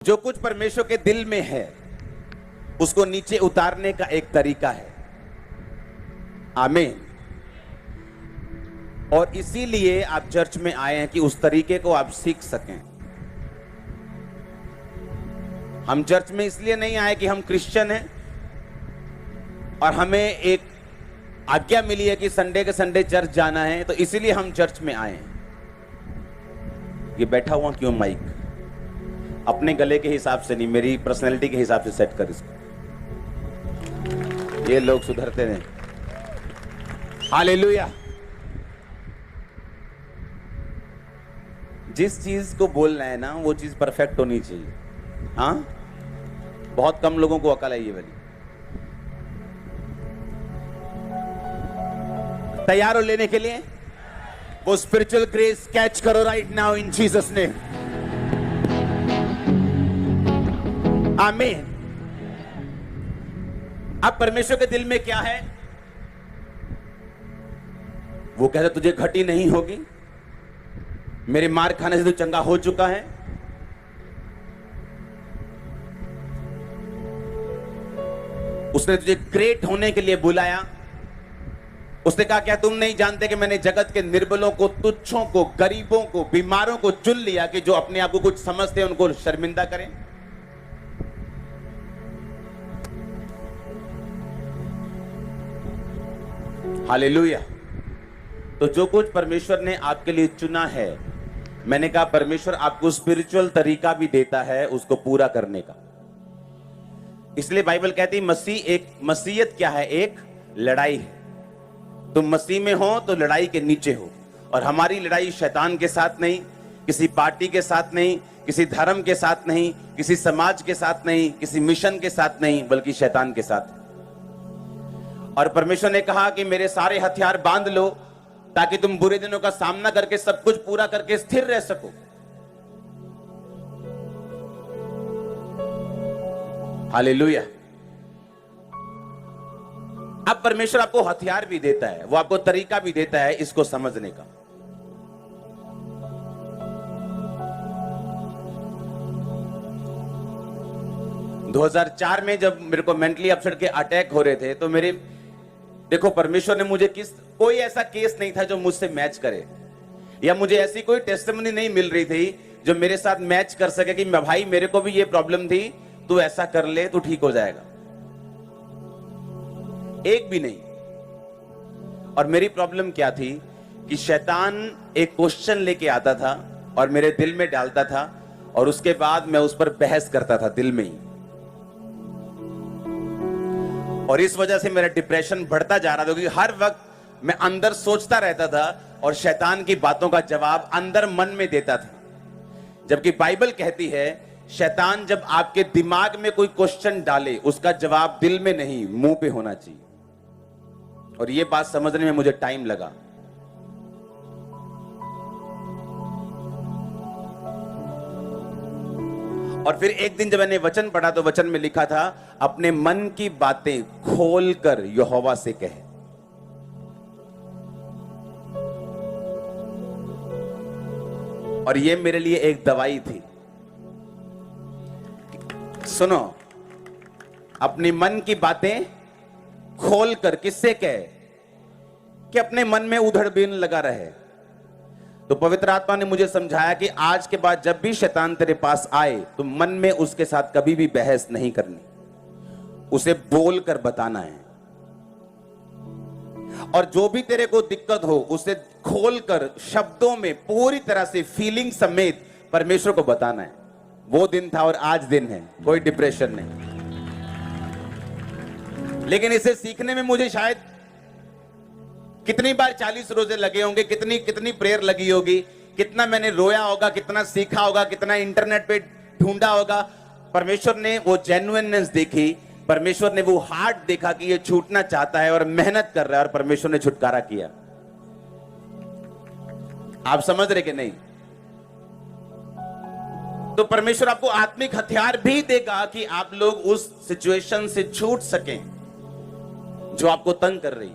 जो कुछ परमेश्वर के दिल में है उसको नीचे उतारने का एक तरीका है। आमीन। और इसीलिए आप चर्च में आए हैं कि उस तरीके को आप सीख सकें। हम चर्च में इसलिए नहीं आए कि हम क्रिश्चियन हैं और हमें एक आज्ञा मिली है कि संडे के संडे चर्च जाना है, तो इसीलिए हम चर्च में आए हैं। ये बैठा हुआ क्यों माइक? अपने गले के हिसाब से नहीं, मेरी पर्सनैलिटी के हिसाब से सेट कर इसको। ये लोग सुधरते नहीं। हालेलुया। जिस चीज को बोलना है ना वो चीज परफेक्ट होनी चाहिए। हाँ, बहुत कम लोगों को अकल है ये वाली। तैयार हो लेने के लिए? वो स्पिरिचुअल ग्रेस कैच करो right now in Jesus name. आमीन। अब परमेश्वर के दिल में क्या है? वो कहता तुझे घटी नहीं होगी, मेरे मार खाने से तू चंगा हो चुका है। उसने तुझे ग्रेट होने के लिए बुलाया। उसने कहा क्या तुम नहीं जानते कि मैंने जगत के निर्बलों को, तुच्छों को, गरीबों को, बीमारों को चुन लिया कि जो अपने आप को कुछ समझते हैं उनको शर्मिंदा करें। हालेलुया। तो जो कुछ परमेश्वर ने आपके लिए चुना है, मैंने कहा परमेश्वर आपको स्पिरिचुअल तरीका भी देता है उसको पूरा करने का। इसलिए बाइबल कहती है मसीहत क्या है? एक लड़ाई है। तुम मसीह में हो तो लड़ाई के नीचे हो, और हमारी लड़ाई शैतान के साथ नहीं, किसी पार्टी के साथ नहीं, किसी धर्म के साथ नहीं, किसी समाज के साथ नहीं, किसी मिशन के साथ नहीं, बल्कि शैतान के साथ। और परमेश्वर ने कहा कि मेरे सारे हथियार बांध लो ताकि तुम बुरे दिनों का सामना करके सब कुछ पूरा करके स्थिर रह सको। हालेलुया। अब परमेश्वर आपको हथियार भी देता है, वो आपको तरीका भी देता है इसको समझने का। – 2004 में जब मेरे को मेंटली अपसेट के अटैक हो रहे थे, तो मेरे देखो परमेश्वर ने मुझे कोई ऐसा केस नहीं था जो मुझसे मैच करे, या मुझे ऐसी कोई टेस्टिमनी नहीं मिल रही थी जो मेरे साथ मैच कर सके कि मैं भाई मेरे को भी ये प्रॉब्लम थी, तू ऐसा कर ले तू ठीक हो जाएगा। एक भी नहीं। और मेरी प्रॉब्लम क्या थी कि शैतान एक क्वेश्चन लेके आता था और मेरे दिल में डालता था, और उसके बाद मैं उस पर बहस करता था दिल में ही। और इस वजह से मेरा डिप्रेशन बढ़ता जा रहा था, क्योंकि हर वक्त मैं अंदर सोचता रहता था और शैतान की बातों का जवाब अंदर मन में देता था। जबकि बाइबल कहती है शैतान जब आपके दिमाग में कोई क्वेश्चन डाले उसका जवाब दिल में नहीं मुंह पे होना चाहिए। और यह बात समझने में मुझे टाइम लगा। और फिर एक दिन जब मैंने वचन पढ़ा तो वचन में लिखा था अपने मन की बातें खोलकर यहोवा से कहे। और यह मेरे लिए एक दवाई थी। सुनो, अपनी मन की बातें खोलकर किससे कहे? कि अपने मन में उधड़बीन लगा रहे। तो पवित्र आत्मा ने मुझे समझाया कि आज के बाद जब भी शैतान तेरे पास आए तो मन में उसके साथ कभी भी बहस नहीं करनी, उसे बोलकर बताना है। और जो भी तेरे को दिक्कत हो उसे खोलकर शब्दों में पूरी तरह से फीलिंग समेत परमेश्वर को बताना है। वो दिन था और आज दिन है, कोई डिप्रेशन नहीं। लेकिन इसे सीखने में मुझे शायद कितनी बार 40 रोजे लगे होंगे, कितनी प्रेयर लगी होगी, कितना मैंने रोया होगा, कितना सीखा होगा, कितना इंटरनेट पे ढूंढा होगा। परमेश्वर ने वो जेन्युइननेस देखी, परमेश्वर ने वो हार्ट देखा कि ये छूटना चाहता है और मेहनत कर रहा है, और परमेश्वर ने छुटकारा किया। आप समझ रहे कि नहीं? तो परमेश्वर आपको आत्मिक हथियार भी देगा कि आप लोग उस सिचुएशन से छूट सकें जो आपको तंग कर रही,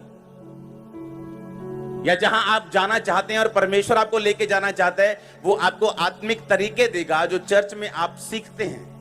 या जहां आप जाना चाहते हैं और परमेश्वर आपको लेके जाना चाहता है। वो आपको आत्मिक तरीके देगा जो चर्च में आप सीखते हैं।